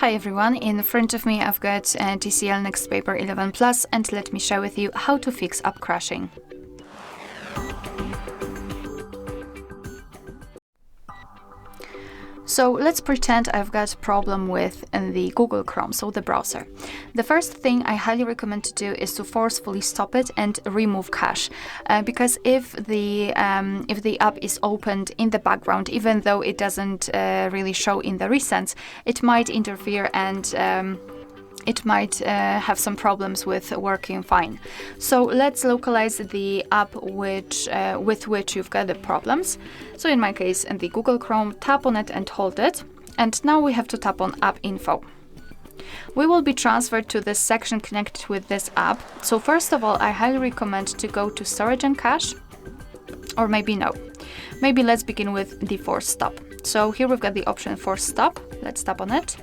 Hi everyone, in front of me I've got TCL NXTpaper 11 Plus, and let me share with you how to fix app crashing. So let's pretend I've got a problem with the Google Chrome, so the browser. The first thing I highly recommend to do is to forcefully stop it and remove cache, because if the app is opened in the background, even though it doesn't really show in the recents, it might interfere and it might have some problems with working fine. So let's localize the app with which you've got the problems. So in my case, in the Google Chrome, tap on it and hold it. And now we have to tap on App Info. We will be transferred to this section connected with this app. So first of all, I highly recommend to go to Storage and Cache, or maybe no. Maybe let's begin with the Force Stop. So here we've got the option Force Stop. Let's tap on it.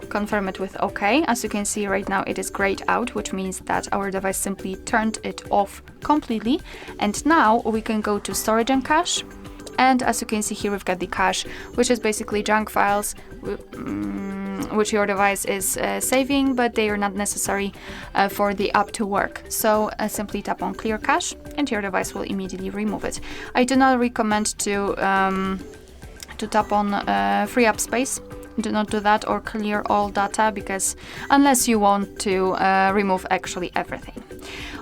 Confirm it with OK. As you can see right now it is grayed out, which means that our device simply turned it off completely. And now we can go to Storage and Cache, and as you can see here we've got the cache, which is basically junk files which your device is saving, but they are not necessary for the app to work. So simply tap on Clear Cache and your device will immediately remove it. I do not recommend to tap on Free Up Space. Do not do that, or clear all data, because unless you want to remove actually everything.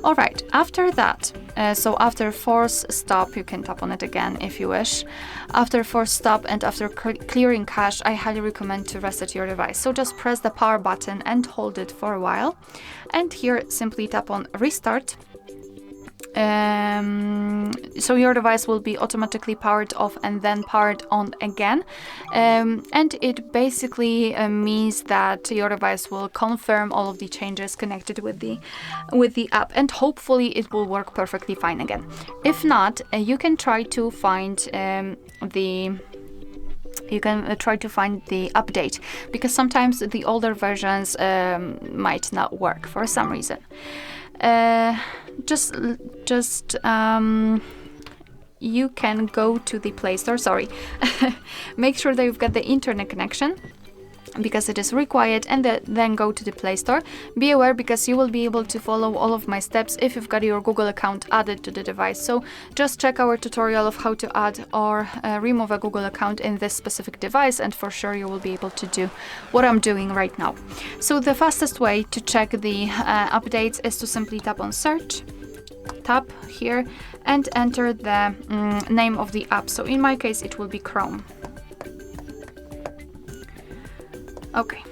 Alright, after that, so after Force Stop, you can tap on it again if you wish. After Force Stop and after clearing cache, I highly recommend to reset your device. So just press the power button and hold it for a while. And here simply tap on Restart. So your device will be automatically powered off and then powered on again, and it basically means that your device will confirm all of the changes connected with the app, and hopefully it will work perfectly fine again. If not, you can try to find the update, because sometimes the older versions might not work for some reason. You can go to the Play Store, make sure that you've got the internet connection, because it is required, and then go to the Play Store. Be aware, because you will be able to follow all of my steps if you've got your Google account added to the device. So just check our tutorial of how to add or remove a Google account in this specific device, and for sure you will be able to do what I'm doing right now. So the fastest way to check the updates is to simply tap on Search, tap here, and enter the name of the app. So in my case it will be Chrome. Okay,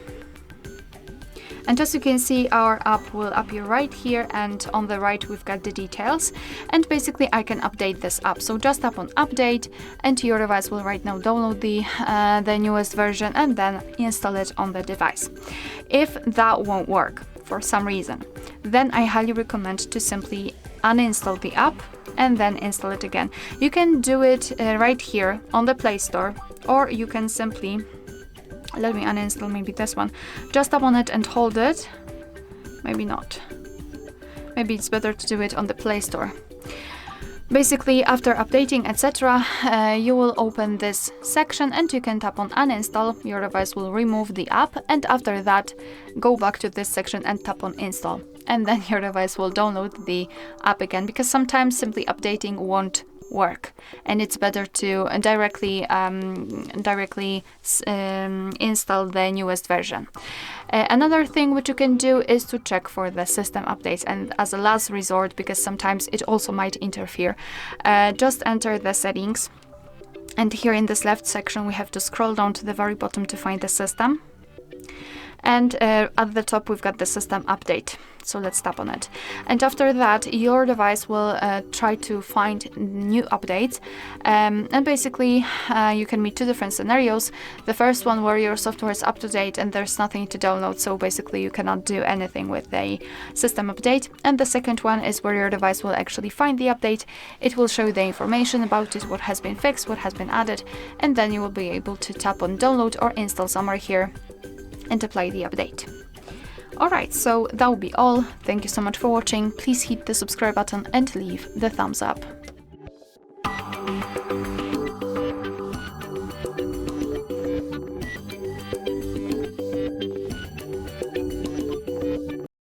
and as you can see, our app will appear right here, and on the right we've got the details, and basically I can update this app. So just tap on Update, and your device will right now download the newest version and then install it on the device. If that won't work for some reason, then I highly recommend to simply uninstall the app and then install it again. You can do it right here on the Play Store, or you can simply, let me uninstall maybe this one. Just tap on it and hold it. Maybe not. Maybe it's better to do it on the Play Store. Basically, after updating, etc., you will open this section and you can tap on Uninstall. Your device will remove the app, and after that, go back to this section and tap on Install. And then your device will download the app again, because sometimes simply updating won't work, and it's better to directly install the newest version. Another thing which you can do is to check for the system updates, and as a last resort, because sometimes it also might interfere, just enter the settings, and here in this left section we have to scroll down to the very bottom to find the system. And at the top we've got the system update, so let's tap on it. And after that your device will try to find new updates, and basically you can meet two different scenarios. The first one where your software is up to date and there's nothing to download, so basically you cannot do anything with the system update. And the second one is where your device will actually find the update. It will show you the information about it, what has been fixed, what has been added, and then you will be able to tap on download or install somewhere here and apply the update. Alright, so that will be all. Thank you so much for watching. Please hit the subscribe button and leave the thumbs up.